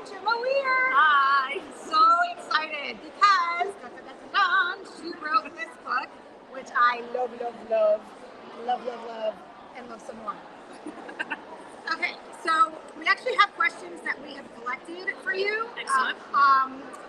Gemma Weir. Hi. So excited because she wrote this book, which I love, and love some more. Okay, so we actually have questions that we have collected for you. Excellent.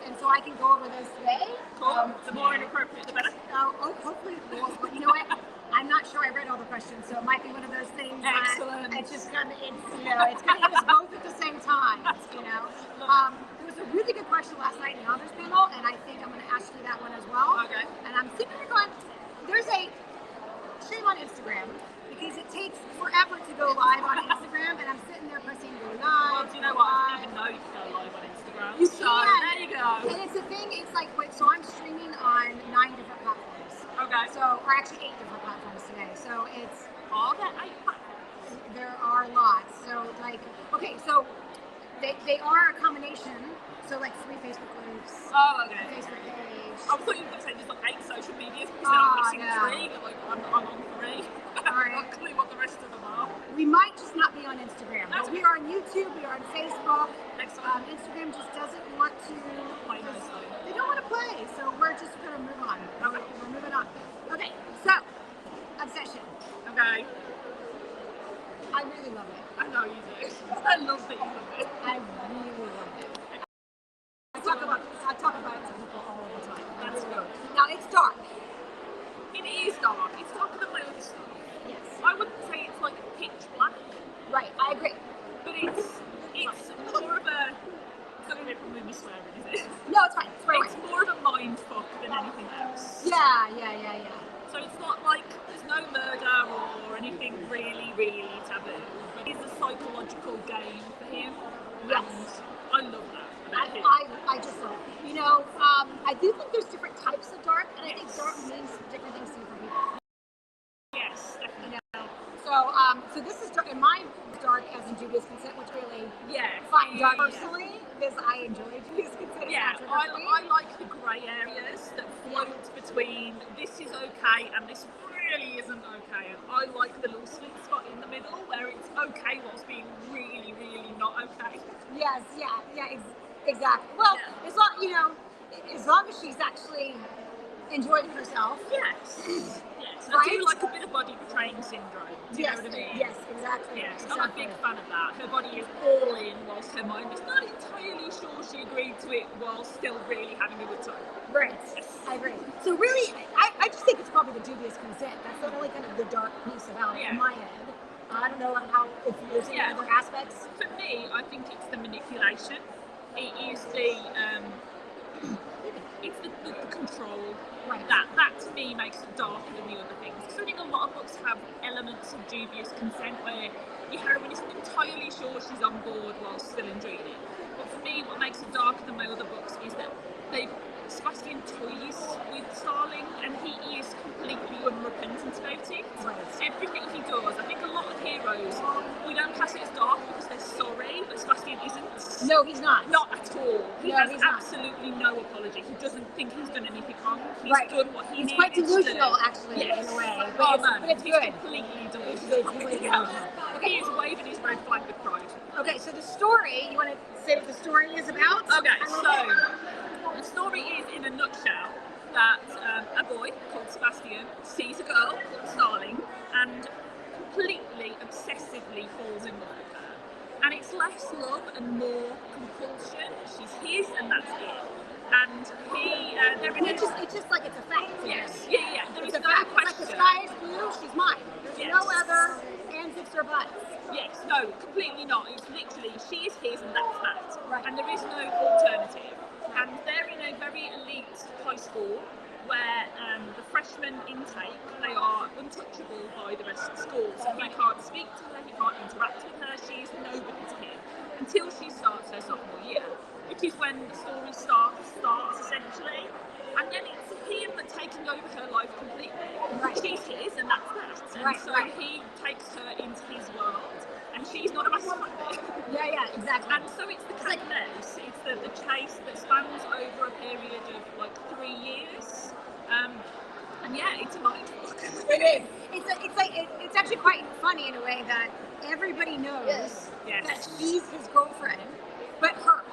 And so I can go over those today. Cool. The more inappropriate, the better. Hopefully, but you know what? I'm not sure I read all the questions, so it might be one of those things. Excellent. It's just gonna, it's gonna hit us both at the same time. There was a really good question last night in the authors panel, and I think I'm gonna ask you that one as well. Okay. And I'm sitting there going, there's a shame on Instagram because it takes forever to go live on Instagram, and I'm sitting there pressing go live. Well, do you know what? I didn't even know you could go live on Instagram. You so can. There you go. And it's a thing. It's like, wait, so I'm streaming on 9 different platforms. Okay. So, or actually 8 different platforms today. So it's. Are there 8 platforms? There are lots. So like, okay, so they are a combination. So like 3 Facebook groups. Oh, okay. Facebook page. I thought you were going to say there's like 8 social medias because now I'm missing 3. But like I'm on 3. All right. Not clear what the rest of them are. We might just not be on Instagram. But we are on YouTube. We are on Facebook. Excellent. Instagram just doesn't want to. Play nicely. They don't want to play. So we're just gonna move on. Okay. We're moving on. Okay. So obsession. Okay. I really love it. I know you do. I love that you love it. I really love it. I talk about it to people all the time. That's good. Now it's dark. It is dark. It's darker than my other stuff. Yes. I wouldn't say it's like pitch black, Right. I agree. but it's more of a. It's not going to remove me swearing, is it? No, it's fine. It's right. It's more of a mind fuck than anything else. Yeah. So it's not like there's no murder or anything really, really taboo. But it's a psychological game for him. Yes. And I love that about him. I just love it. You know, I do think there's different types of dark, and I think dark means different things to different people. Yes, definitely. You know, so this is dark, and mine is dark as in dubious consent, which really find dark personally because I enjoy dubious consent. Yeah, I like the grey areas that float between this is okay and this really isn't okay. And I like the little sweet spot in the middle where it's okay whilst being really, really not okay. Yes, exactly. Well, as long as she's actually enjoying herself. Yes. Right? I do like a bit of body betraying syndrome. Do you know what I mean? Yes, exactly. Yes, I'm a big fan of that. Her body is all in whilst her mind is not entirely sure she agreed to it while still really having a good time. Right. Yes. I agree. So really, I just think it's probably the dubious consent. That's the only kind of the dark piece about it in my head. I don't know if there's any other aspects. For me, I think it's the manipulation. It is the control. Right. That to me makes it darker than the other things. Because I think a lot of books have elements of dubious consent where your heroine isn't entirely sure she's on board while still enjoying it. But for me, what makes it darker than my other books is that Sebastian toys with Starling, and he is completely unrepentant about it. Right. Everything he does, I think a lot of heroes, we don't class it as dark because they're sorry, but Sebastian isn't. No, he's not. Not at all. He has he's absolutely no apology. He doesn't think he's done anything wrong. He's done what he needs to do. He's quite delusional, actually, in a way. But it's he's good. completely delusional. It's completely delusional. Okay. He is waving his red flag with pride. Okay, so the story, you want to say what the story is about? Okay, so the story is, in a nutshell, that a boy called Sebastian sees a girl called Starling and completely, obsessively falls in love with her. And it's less love and more compulsion. She's his and that's it. And it's just like it's a fact. Yes, yeah. There is no no question. It's like the sky is blue, she's mine. There's no other ands, ifs, or buts. Yes, no, completely not. It's literally, she is his and that's that. Right. And there is no alternative. And they're in a very elite high school where the freshman intake, they are untouchable by the rest of the school. So he can't speak to her, he can't interact with her, she's nobody to him until she starts her sophomore year, which is when the story starts essentially. And then it's him taking over her life completely. Right. She's his and that's that. And so he takes her into his world. And she's not a massive fan of it. Yeah, exactly. And so it's the cat and mouse. It's the chase that spans over a period of like 3 years. And yeah, it's a mind fuck. It is. It's actually quite funny in a way that everybody knows that she's his girlfriend, but her.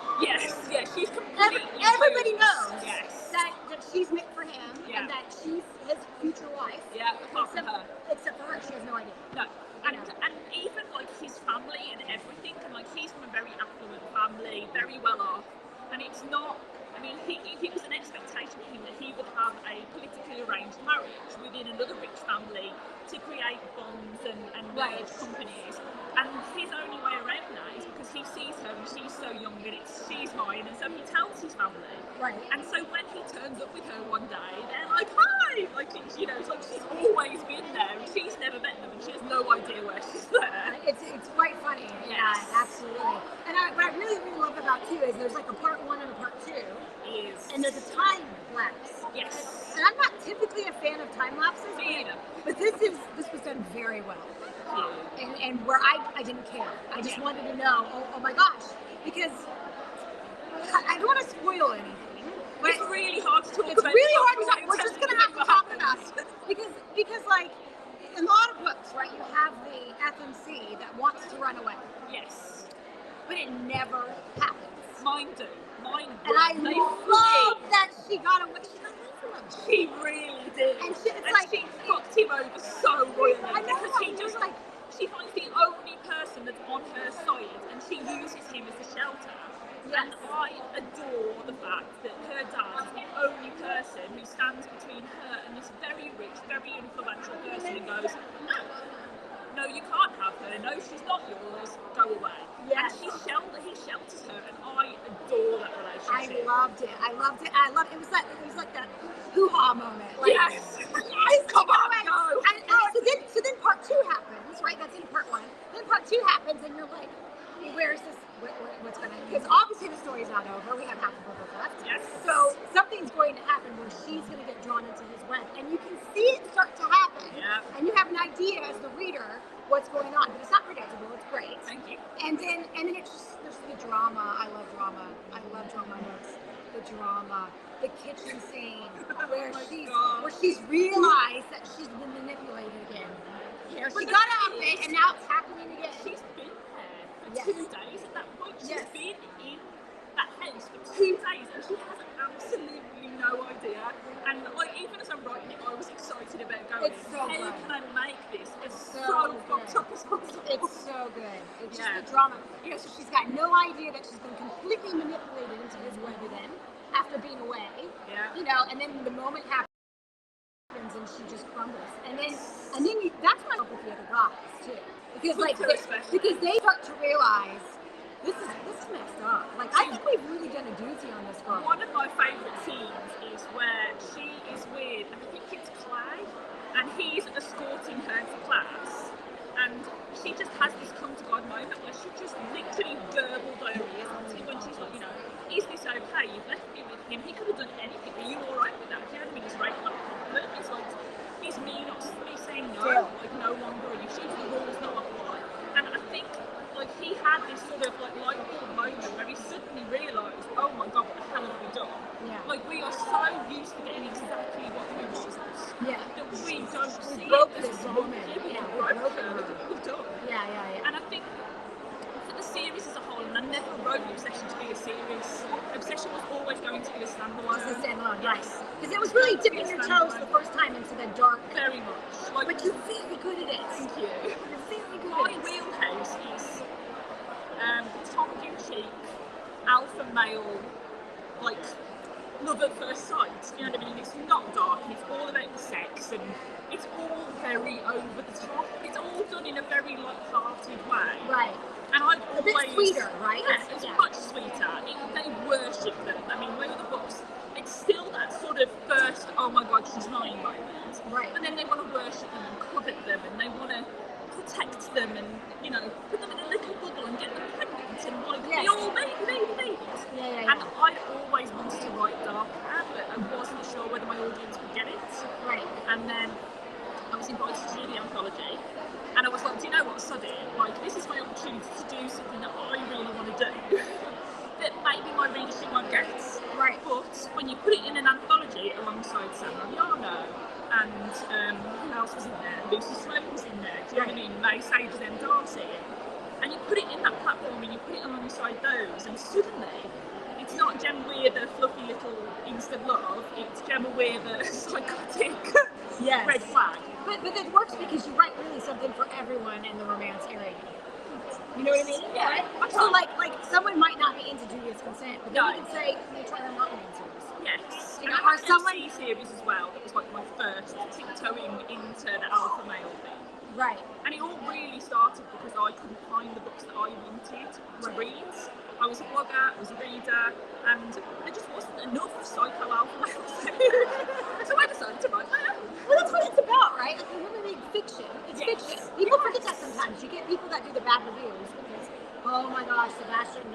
family, very well off, and it's not. I mean, it was an expectation for him that he would have a politically arranged marriage within another rich family to create bonds and merge companies. And his only way around that is because he sees her and she's so young and she's mine, and so he tells his family. Right. And so when he turns up with her one day, they're like, hi! Like, you know, it's like she's always been there and she's never met them and she has no idea where she's there. It's quite funny. Yes. Yeah, absolutely. And what I really, really love about too is there's like a part 1 and a part 2. And there's a time lapse. Yes. And I'm not typically a fan of time lapses, but this was done very well. And where I didn't care. I just wanted to know, oh my gosh, because I don't want to spoil anything. But it's really hard to talk about. It's really hard to talk. We're just going to have to talk about it. Because like, in a lot of books, right, you have the FMC that wants to run away. Yes. But it never happens. Mine do. And I love that she got away. She got away from him. She really did. And she fucked him over so royally. I know. Because she finds the only person that's on her side, and she uses him as a shelter. Yes. And I adore the fact that her dad is the only person who stands between her and this very rich, very influential person and goes, no, you can't have her. No, she's not yours. Go away. Yes. And he shelters her, and I adore that relationship. I loved it. It was like that hoo-ha moment. Like, yes. Come on, go. And so then part 2 happens, right? That's in part 1. Then part 2 happens, and you're like, well, where's this? What's going to? Because obviously the story's not over. We have half of the book left. Yes. So something's going to happen where she's going to get drawn into his web, and you can see it start to happen. Yeah. And you have an idea as the reader what's going on, but it's not predictable. It's great. Thank you. And then it's just there's the drama. I love drama. I love drama books. The drama, the kitchen scene where she's realized that she's been manipulated again. You know, she got out of it, and now it's happening again. She's been there for 2 days at that point. She's been in that house for 2 days, and she has absolutely no idea. And like, even as I'm writing it, I was excited about going, how can I make this as so fucked up as possible? It's so good. It's just the drama. You know, so she's got no idea that she's been completely manipulated into his web again after being away. Yeah. You know, and then the moment happens and she just crumbles. And then that's when I hope with the other guys too. Because because they start to realize this is messed up. Like, I think we've really done a doozy on this girl. One of my favourite scenes is where she is with, I think it's Clay, and he's escorting her to class, and she just has this come to God moment where she just literally verbal diarrhea when she's like, you know, is this okay? You've left me with him. He could have done anything. Are you alright with that? If you hadn't been his regular compliment, it's like, it's me saying no, like no longer are you. She's the rules not apply. And I think like he had this sort of like light bulb moment where he suddenly realised, oh my god, what the hell have we done? Yeah. Like, we are so used to getting exactly what we want. Yeah. That we don't see this moment. Yeah, we've done. Yeah. And I think for the series as a whole, and I never wrote Obsession to be a series. Obsession was always going to be a standalone. It's a standalone, yes. Because it was really dipping your toes the first time into the dark. Very much. Like, but you're very good at it. Thank you. You're very good My at it. wheelhouse is tongue-in-cheek, alpha male, like, love at first sight. You know what I mean? It's not dark, it's all about the sex, and it's all very over the top. It's all done in a very light-hearted way. Right. And I've a bit sweeter, right? Yeah, it's much sweeter. They worship them. I mean, with the books, it's still that sort of first, oh my god, she's lying moment. Right. But then they want to worship them and covet them, and they want to protect them, and, you know, put them in a little bubble and get them pregnant, and like, they all babies. Yeah. And I always wanted to write dark, but I wasn't sure whether my audience would get it. Right. And then I was invited to do the anthology, and I was like, do you know what, sod it, like, this is my opportunity to do something that I really want to do, that maybe my readership won't get. Right. But when you put it in an anthology alongside Sam Mariano, and who else was in there? Lucy Sloan was in there, do you know what I mean? May Sages and Darcy. And you put it in that platform and you put it alongside those, and suddenly it's not Gemma Weir, the fluffy little instant love, it's Gemma Weir, the psychotic red flag. But it works because you write really something for everyone in the romance area. You know what I mean? Yeah. Right? So like someone might not be into Judy then you can say, you try her Mountain series. Yes. You know, and I or someone... series as well, that was like my first tiptoeing into the alpha male thing. Right. And it all really started because I couldn't find the books that I wanted to read. I was a blogger, I was a reader, and there just wasn't enough psycho alpha males. So I decided to write my own. Well, that's what it's about, right? Like, when we make fiction, it's fiction. People forget that sometimes. You get people that do the bad reviews because, oh my gosh, Sebastian,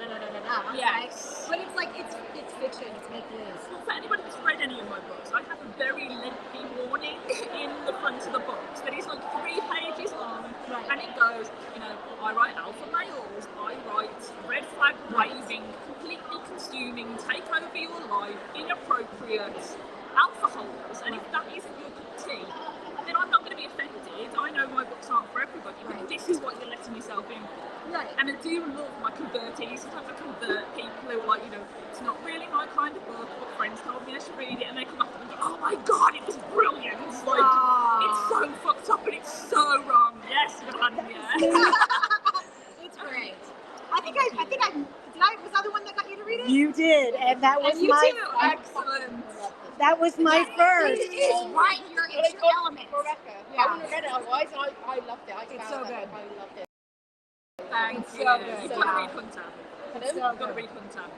Yes. Right? But it's like, it's fiction, it's make-believe. Well, for anybody that's read any of my books, I have a very lengthy warning in the front of the books that is like 3 pages long, and it goes, you know, I write alpha males, I write red flag waving, completely consuming, take over your life, inappropriate alpha holes, and if that isn't your cup of tea, then I'm not going to be offended. I know my books aren't for everybody, but this is what you're letting yourself in. Right. And I do love my convertees. Sometimes I convert people who are like, you know, it's not really my kind of book, but friends told me I should read it, and they come up and go, oh my god, it was brilliant. It's like, it's so fucked up and it's so wrong. Yes, It's great. Was I the one that got you to read it? You did, and that was and you my too. Excellent. that was my first. It is right. It's your element. Rebecca. Yeah. I wouldn't have read it otherwise. I loved it. It's so good. I loved it. Thanks. So good. You've got to read Contemp. It's so You've got to good. read Contemp.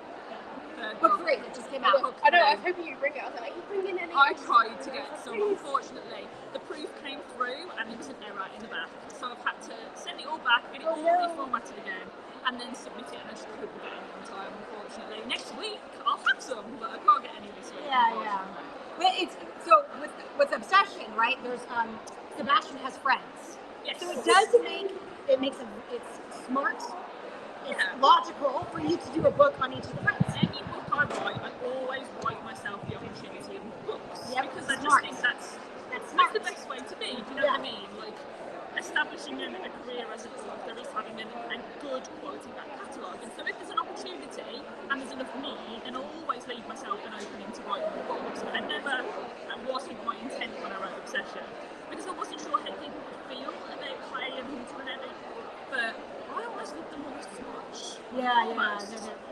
Book 3 that just came out. I know. I was hoping you'd bring it. I was like, are you bringing any? I tried to get some. Unfortunately, the proof came through and there was an error in the back. So I've had to send it all back, get it all reformatted again, and then submit it, and I just couldn't get any on time, unfortunately. Next week, I'll have some, but I can't get any this week. Yeah. But it's, so with Obsession, right, there's, Sebastian has friends. Yes. So it does it's smart, it's logical for you to do a book on each of the friends. Any book I write, I always write myself the opportunity of books. Yep, Because I just smart. think that's smart. the best way to be, do you know what I mean? Like, establishing a career as an author is having a good quality back catalogue. And so if there's an opportunity and there's enough need, then I'll always leave myself an opening to write more books. But that wasn't my intent when I wrote Obsession, because I wasn't sure how people would feel about Clay and Hudson and Edgy. But I always loved them almost as much. Yeah.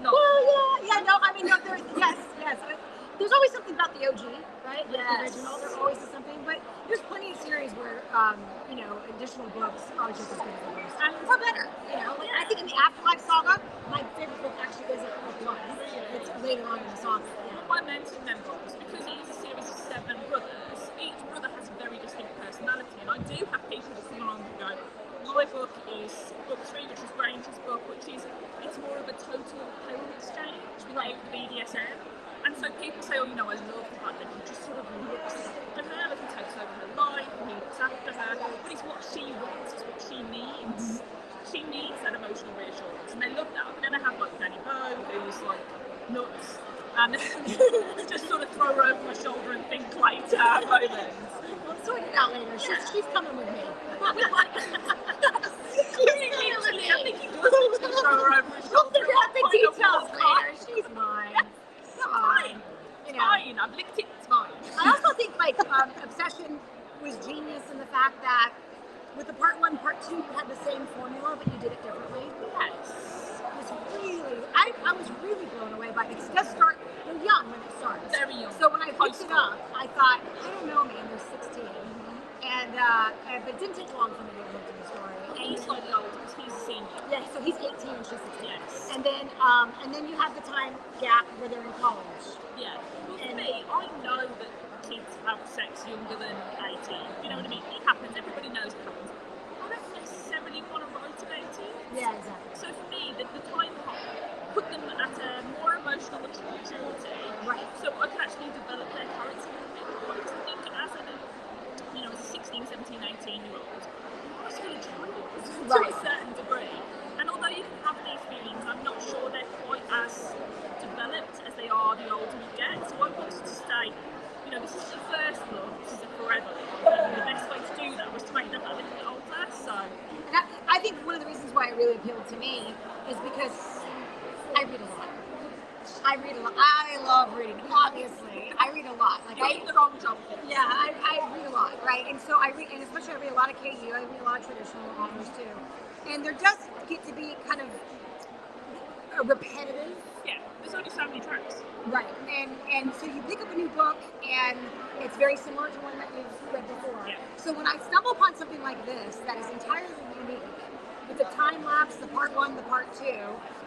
No. Well, no, I mean, no, yes. There's always something about the OG, right? Like the original, there always is something, but there's plenty of series where, additional books are just as good as the first. And or better, you know? Like, I think in the Afterlife saga, my favorite book actually isn't book 1. It's later on in the saga. I mentioned them books because it is a series of 7 brothers. Each brother has a very distinct personality, and I do have people that come along and go, my book is book 3, which is Granger's book, it's more of a total power exchange without the BDSM. And so people say, I love the fact that he just sort of looks after her, like he takes over her life, and he looks after her, but it's what she wants, it's what she needs. She needs that emotional reassurance, and they love that. But then I have like Danny Bow, who's like nuts, and just sort of throw her over my shoulder and think later moments. We'll sort it out later. She's coming with me. I think he does actually throw her over his shoulder. We'll figure out the details later. She's mine. Fine. Fine. I've licked it. It's fine. I also think Obsession was genius in the fact that with the part 1, part 2, you had the same formula, but you did it differently. Yes. It was really, I was really blown away by it. It does start, they're young when it starts. Very young. So when I picked it up, I thought, I don't know, man, they're 16. And but it didn't take long for me to get hooked in the story. He's slightly older because he's a senior. Yeah, so he's 18 and she's 16. Yes. And then you have the time gap where they're in college. Yeah. Well, for me, I know that kids have sex younger than 18. You know what I mean? It happens. Everybody knows it happens. I don't necessarily want to write at 18. Yeah, exactly. So for me, the time hop put them at a more emotional maturity. Right. So I can actually develop their character a little bit more. Because I think as a 16, 17, 18-year-old, I was still a child to a certain degree. And although you can have these feelings, I'm not sure they're quite as developed as they are the older you get. So I wanted to stay, this is your first love, this is a forever love. And the best way to do that was to make them a little bit older. So I think one of the reasons why it really appealed to me is because I read a lot. I love reading, obviously. I read a lot. Like, I the wrong job. Yeah, I read a lot, right? And so I read, and especially I read a lot of KU, I read a lot of traditional authors too. And there does get to be kind of a repetitive. Yeah, there's a only so many tracks. Right, and so you pick up a new book, and it's very similar to one that you've read before. Yeah. So when I stumble upon something like this that is entirely unique, with the time lapse, the part 1, the part 2,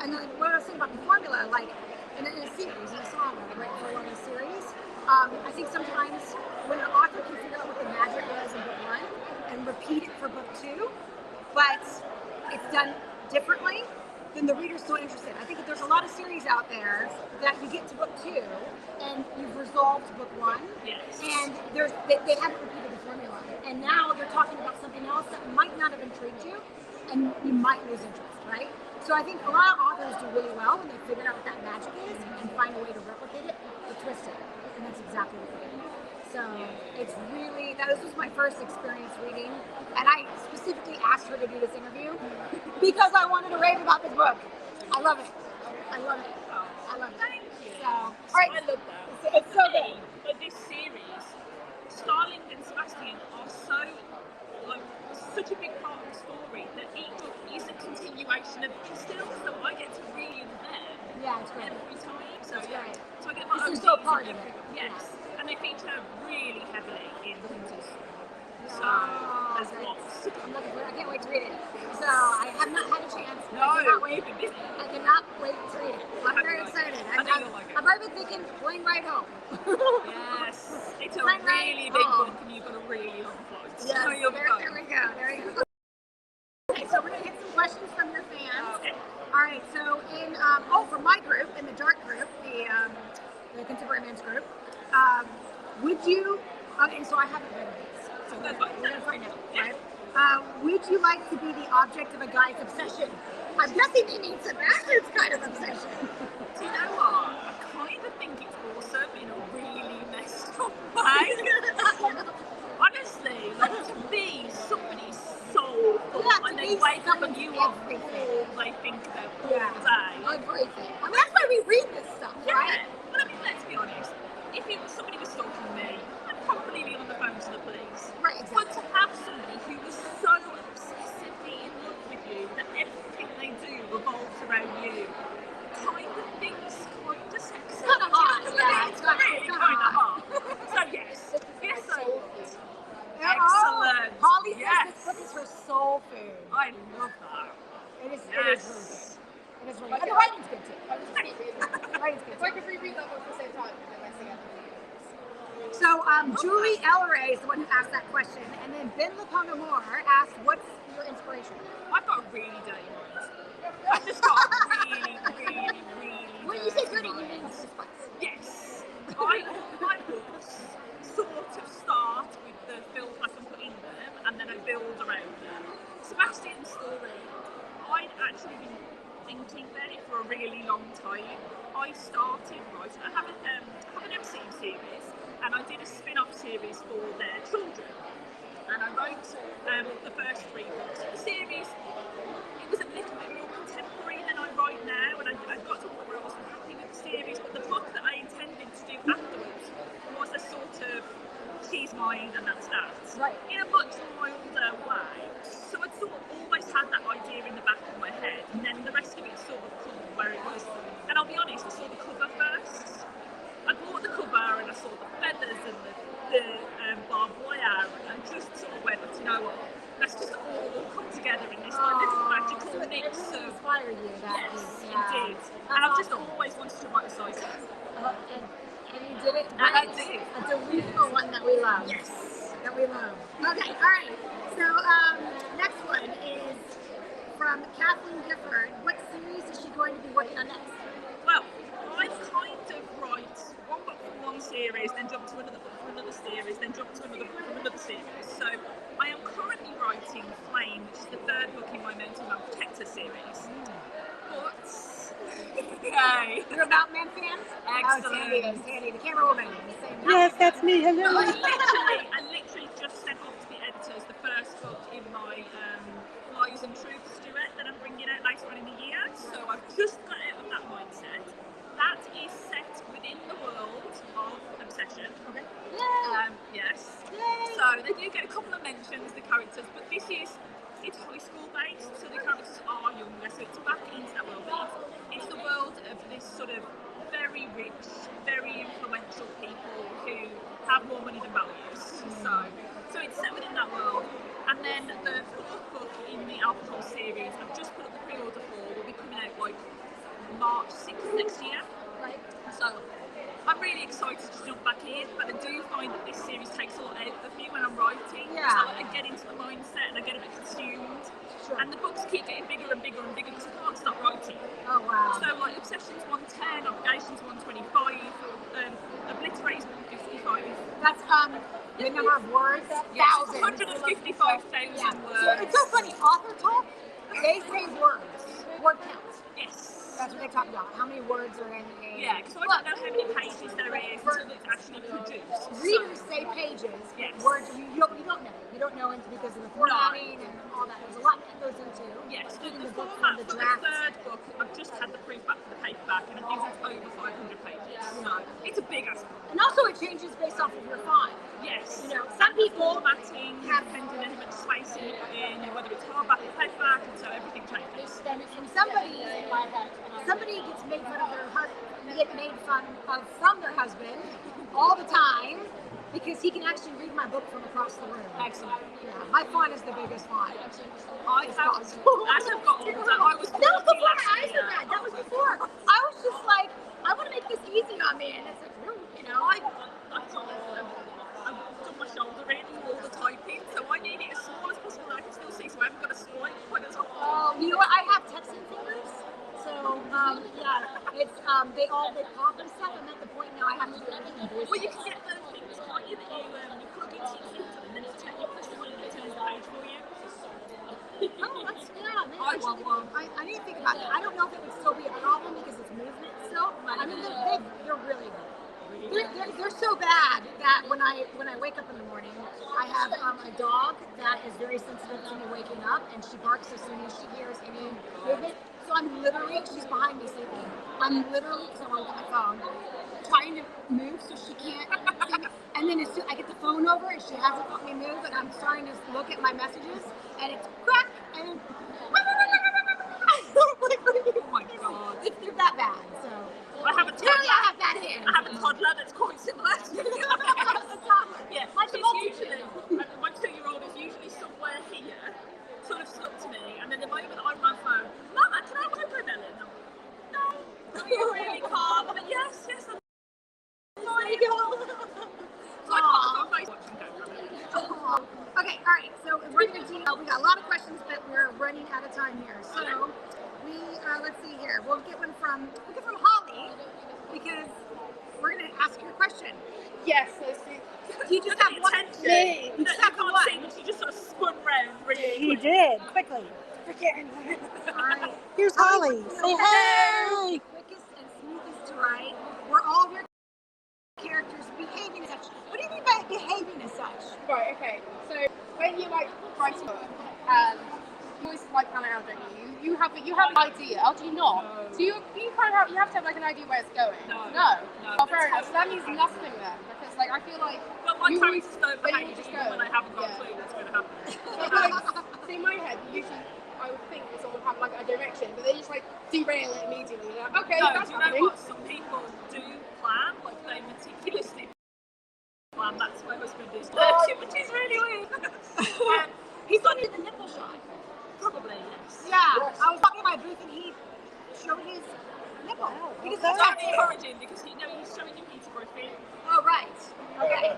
and then what I was saying about the formula, like in a series, in a song, right, for one of the series, I think sometimes when an author can figure out what the magic was in book 1 and repeat it for book 2, but it's done differently, then the reader's so interested. I think that there's a lot of series out there that you get to book 2 and you've resolved book 1, Yes. and they haven't repeated the formula, and now they're talking about something else that might not have intrigued you, and you might lose interest, right? So I think a lot of authors do really well when they figure out what that magic is and find a way to replicate it or twist it, and that's exactly what they do. So it's really, this was my first experience reading, and I specifically asked her to do this interview because I wanted to rave about this book. I love it. I love it. I love it. Thank you. So, all right. I love that. It's so good. But this series, Starling and Sebastian are so, like, such a big part of the story that each book is a continuation of it still, so I get to read them Yeah, it's great. every time. So It's yeah, great. so I get my This is OGs still part in of it. every- Yes, and they feature really heavily in the Hunters. So Oh, there's great. lots. I'm looking for it. I can't wait to read it. So I have not had a chance. No, I cannot wait. you've been busy. I cannot wait to read it. I'm very like it. excited. I know you'll like it. I've already been thinking plane ride home. Yes, it's a Right, right. really big Oh. book and you've got a really long flight. Yes, So you'll be there fine. we go. There we go. Okay, so we're gonna hit some questions from your fans. Okay. All right. So in for my group, in the dark group, the contemporary men's group, would you? And so I haven't read these. So That's fine. we're gonna find out. Yeah. Right? Would you like to be the object of a guy's obsession? I'm guessing they mean Sebastian's kind of obsession. Do you know what? I kind of think it's awesome in a really messed up way. Honestly, like to be somebody's soul, Yeah, to and they be wake up and someone's you are everything. all they think about all Yeah. day. Everything. I mean, that's why we read this stuff, right? Yeah. But I mean, let's be honest. If somebody was stalking me, I'd probably be on the phone to the police. Right, exactly. But to have somebody who was so obsessively in love with you that everything they do revolves around you, kind of thinks kind of sexy. Kind of hot, Do you know what I yeah, mean? it's It's really kinda kind of hot. hot. So yes, yes I would. Oh, Excellent. Holly says Yes. this book is her soul food. I love that. It is. Yes. It is really good. It is really good. And the writing's good too. The writing's good If I too. could reread that book at the same time, then that's the other. So Julie Elleray is the one who asked that question, and then Ben Lapona Moore asked, "What's your inspiration?" I've got a really dirty mind. I've just got a really, really When you say dirty dirty, you mind. mean spice. Yes. All my books sort of start with the filth I can put in them and then I build around them. Sebastian's story, I'd actually been thinking about it for a really long time. I started writing, I have an MC series and I did a spin-off series for their children. And I wrote the first 3 books of the series. It was a little bit more contemporary than I write now, and I got to a point where I wasn't happy with the series, but the book that I intended to do afterwards was a sort of, she's mine and that's that, Right. in a much milder way. So I'd sort of always had that idea in the back of my head, and then the rest of it sort of come where it was. And I'll be honest, I saw the cover first. I bought the cover and I saw the feathers and the barbed wire, and I just sort of went, you know what, let's just all come together in this like little magical So it mix really of. inspired you. That Yes, is, it did. And I've just always wanted to write a sci-fi. And you did it. And I right. did. A delusional one that we love. Yes. That we love. Okay, all right. So next one is from Kathleen Gifford. What series is she going to be working on next? Well, I kind of write one book from one series, then jump to another book from another series, then jump to another book from another series. So I am currently writing Flame, which is the 3rd book in my Mental Health Protector series. But yay! You're about men fan? Excellent. Oh, Sandy, the camera woman. Yes, that's me. Hello. I literally just sent off to the editors the first book in my Lies and Truths duet that I'm bringing out later on in the year. So I've just got out of that mindset. That is set within the world of obsession. Okay. Yes. Yay. So they do get a couple of mentions, the characters, but it's high school based, so the characters are younger, so it's back into that world. But it's the world of this sort of rich, very influential people who have more money than values. So it's set within that world. And then the fourth book in the alcohol series, I've just put up the pre-order for, will be coming out like March 6th next year. Right. So I'm really excited to jump back in, but I do find that this series takes a lot out of me when I'm writing. Yeah. So I get into the mindset and I get a bit consumed. Sure. And the books keep getting bigger and bigger and bigger because I can't stop writing. Oh wow. So like Obsession's 110, Obligation's 125, Obliterate's 155. That's the number of words. Yes, Thousands. 155,000 Yeah. words. So it's so funny. Author talk. They say words. Word count. Yes. That's what they talk about. How many words are in a Yeah, because I don't know how many pages there is until it's actually produced. Readers say pages. Yes. Words you don't know. You don't know it because of the formatting and all that. There's a lot that goes into Yes, getting the the book format from the for the draft. third book, I've just had the proof back for the paperback, and I think it's over 500 pages. So it's a big ass book. And also it changes based off of your font. Yes. You know, some people Formatting, have depending on how much spacing you put in, whether it's hardback or paperback, and so everything changes. and somebody gets made fun of their husband, get made fun of from their husband all the time because he can actually read my book from across the room. Excellent. Yeah, my font is the biggest font. I have, as I've got older, I was That was 40 before last I year. said that. That was before. I was just like, I want to make this easy on me, and it's like, you know, I've done my shoulder in all the typing, so I need it as small as possible that I can still see, so I haven't got a swipe when it's on. you know what? I have texting fingers, so yeah, it's they pop and stuff. I'm at the point now I have to do everything in voice. Well, you can get those things, can't you, that you plug into your computer and then you push the button and it turns the page for you. Oh, that's maybe I want one. I didn't think about that. I don't know if it would still be a problem because it's movement still. I mean, they're really good. They're so bad that when I wake up in the morning, I have a dog that is very sensitive to me waking up, and she barks as soon as she hears any movement. So I'm literally, she's behind me sleeping. I'm literally, because I'm on my phone, trying to move so she can't see me. And then as soon I get the phone over and she hasn't let me move, and I'm starting to look at my messages, and it's crack and Oh my god. they're that bad. So I have a clearly I toddler. have bad hands. I have a toddler that's quite similar to you. Yeah, she's usually, my 2-year-old is usually somewhere here, sort of stuck to me, and then the moment I'm on my phone, Mama, can I have a melon? No. You really can't. I'm like, yes, I'm sorry. So I can't go Facebook and go. Okay, all right. So we're going to we got a lot of questions, but we're running out of time here. So we let's see here. We'll get from Holly because we're going to ask you a question. Yes, let's do. Do you just have one? Me. You just You have the can't one. see, but she just sort of spun round really He quick. did, quickly. All right. Here's Holly. Say hey. Quickest and smoothest to write. We're all your characters behaving as such. What do you mean by behaving as such? Right, okay. So when you like write a book, you always like plan it out, don't you? You have an idea. Oh, do you not? No. So you kind of you have to have like an idea where it's going. No. Oh, fair enough. So that means nothing then, because like I feel like. But my you characters don't but you behave just even go. when I haven't got Yeah. a clue what's going to happen. But like, so in my head, usually I would think that someone would have like a direction, but they just like derail it immediately. They're like, okay, No, that's do you know happening. what? Some people do plan, like they meticulously plan. That's my husband is, which is really weird. He's done the nipple shot. Probably, yes. Yeah, I was talking to my booth and he showed his nipple. Because That's that's very encouraging because he's showing you Peterborough feet. Oh, right. Okay.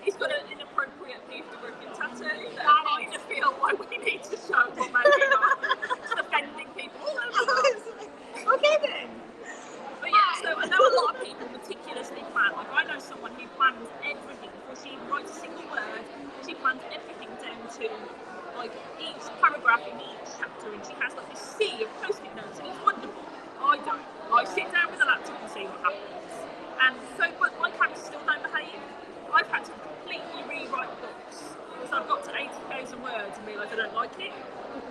He's got an inappropriate Peterborough tattoo that Got I it. kind of feel like we need to show, but maybe not. Just offending people all over the world. Okay then. But yeah, so I know a lot of people meticulously plan. Like I know someone who plans everything before she writes a single word. She plans everything down to like each paragraph in each chapter, and she has like this sea of post-it notes, and it's wonderful. I don't. I sit down with a laptop and see what happens. And so, but my characters still don't behave. I've had to completely rewrite books because I've got to 80,000 words and realise I don't like it.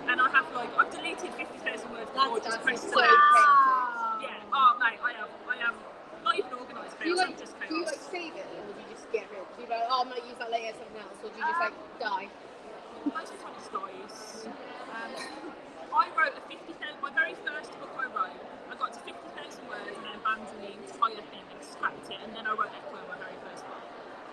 And I have I've deleted 50,000 words before just pressed so delete. Wow. Yeah. Oh mate, I am not even organised Do you chaos. like, I'm just do you like chaos. save it, or do you just get rid? Do you like, oh, I'm gonna use that later, something else, or do you just like die? Most of the time it's dies. I wrote my very first book I wrote, I got to 50,000 words and then abandon the entire thing and scrapped it, and then I wrote Echo, my very first book.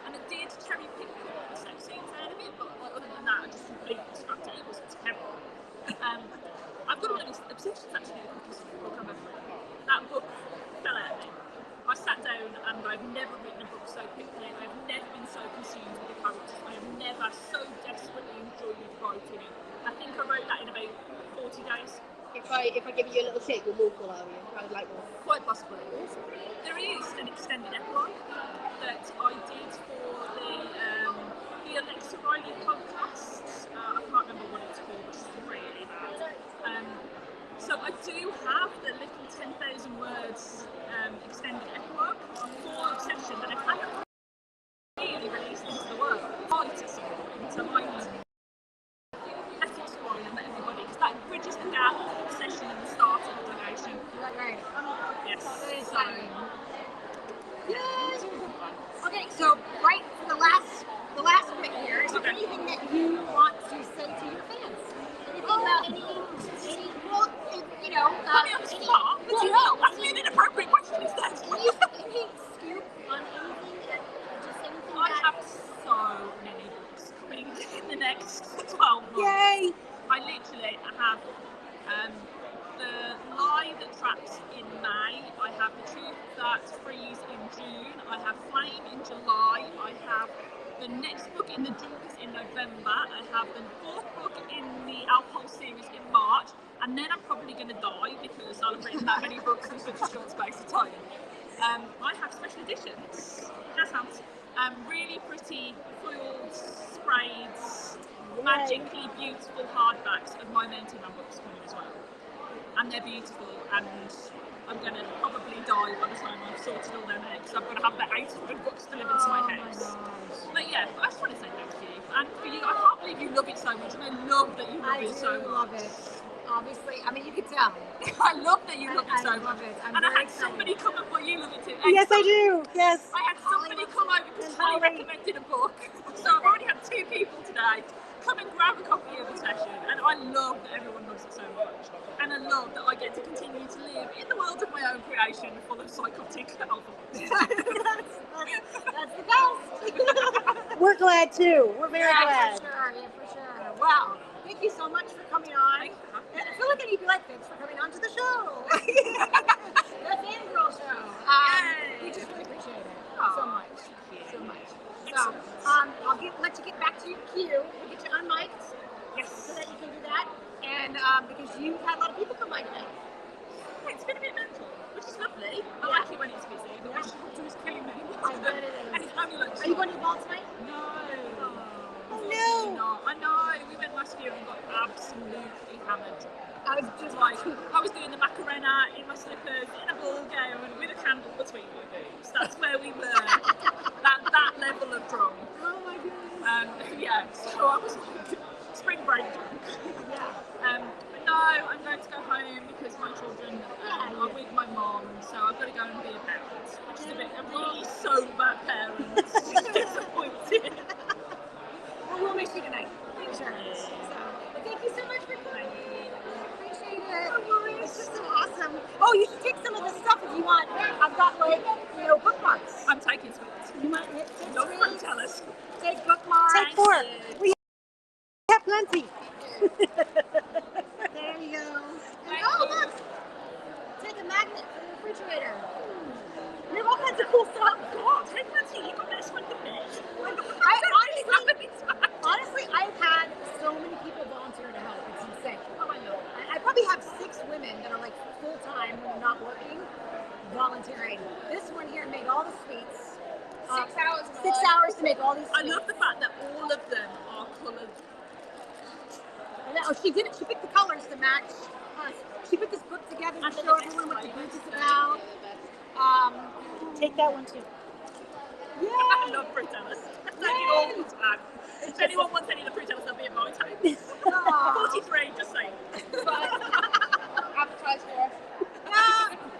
And I did cherry pick the sex scenes out of it, but other than that, I just completely scrapped it. It was terrible. I've got a little obsession actually with the book I've ever written. That book fell out of me. I sat down and I've never written a book so quickly. I've never been so consumed with the characters. I have never so desperately enjoyed writing it. I think I wrote that in about 40 days. If I give you a little shake, we'll walk all over you. I would like more. Quite possibly. There is an extended epilogue that I did for the Alexa Riley podcast. I can't remember what it's called, which is really bad. So I do have the little 10,000 words extended epilogue for Obsession that I haven't really released into the world. Quite at some point, so I let it spoil and let everybody, because that bridges the gap of Obsession and the start of Obligation. Right. Yes. So, yes. Okay, so right for the last bit here, is there anything that you want to say to your fans? Anything well, you know, that's an inappropriate question instead. Any scoop on anything that just anything I that have so many books coming in the next 12 months. Yay! I literally have the Lie That Traps in May, I have The Truth That Frees in June, I have Flame in July, I have the next book in the Junks in November, I have the fourth book in the Alcohol series in March, and then I'm probably going to die because I've written that many books in such a short space of time. I have special editions, really pretty foiled, sprayed, magically beautiful hardbacks of my Mountain Man books coming as well. And they're beautiful, and I'm going to probably die by the time I've sorted all them out, because I'm going to have about 800 books delivered to my house. But yeah, I just want to say thank you. And for you, I can't believe you love it so much, and I love that you love it so much. I love it. Obviously, I mean, you can tell. I love that you love it so much. I'm and I had excited. somebody come up, well, you love it too. Yes, I do. Yes. I had somebody come over because Holly recommended a book. So I've already had 2 people today come and grab a copy of Obsession, and I love that everyone loves it so much. And I love that I get to continue to live in the world of my own creation full of psychotic alphabets. That's the best. We're glad too. We're very glad. For sure. Wow. Thank you so much for coming on. I feel like I need to be like, thanks for coming on to the show. The FanGrrrl show. We just really appreciate it so much. So much. So, I'll let you get back to your queue. We'll get you unmiked. Yes. So that you can do that. And because you've had a lot of people come by today. It's been a bit mental, which is lovely. I like it when it's busy, but when she was killing me. I bet it is. And it's fabulous. Are you going to the ball tonight? No. Oh no. Not. I know. We went last year and got absolutely hammered. I was just Like, I was doing the Macarena in my slippers, in a ball gown, with a candle between my boobs. That's where we were. that level of drunk. Oh my goodness. Yeah, so I was like, spring break drunk. Yeah. But no, I'm going to go home because my children are with my mom, so I've got to go and be a parent, which is a really sober parent. Disappointed. Well, we'll miss you tonight. Sure. So, but thank you so much for coming. Appreciate it. No worries. This is awesome. Oh, you should take some of this stuff if you want. I've got bookmarks. I'm taking sweets. You might take No sweets. fruit, tell us. Take bookmarks. Take 4. We have plenty. There you go. Oh, look. Take a magnet for the refrigerator. We have all kinds of cool stuff. God, take plenty. You got this one to finish. Honestly, I've had so many people volunteer to help. It's insane. Oh, I know. I probably have 6 women that are like full time when they're not working, volunteering. This one here made all the sweets. 6 hours. 6 hours to make all these I sweets. love the fact that all of them are coloured. Oh, she did it. She picked the colors to match us. She put this book together to show everyone what the book is about. Take that one too. Yay! I love fruit tellers. I take it all the time. If anyone wants any of the fruit tellers, they'll be at my time. 43, just saying. Advertise for us.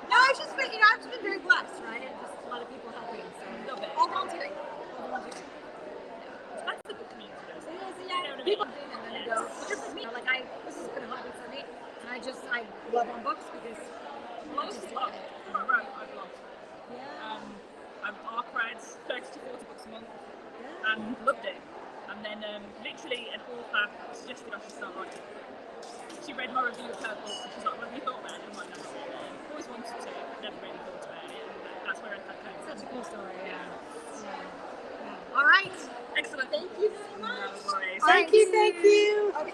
No, I've just been, I've just been very blessed, right? And just a lot of people helping. So Love it. all volunteering. That's the book community. So yeah, people do, and then they go, just like me. Like this has been a hobby for me, and I love on books because Loads of luck. I've lost. I'm ARC read 30 to 40 books a month and loved it. And then literally an author suggested I should start writing. She read my review of her book and she's like, what have you thought about it? I'm like, no, always wanted to, never really thought about it. And that's where that came from. Such a cool story, All right. Excellent. Thank you so much. No worries. Thank you. Okay.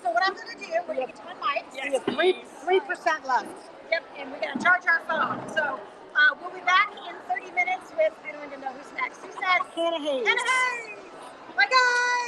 So what I'm going to do, we're going to get to my mic. We have 3% left. Yep, and we're going to charge our phone. So we'll be back in 30 minutes with, I don't even know who's next. Who's next? Hannah Haze. Hannah Haze. Bye, guys.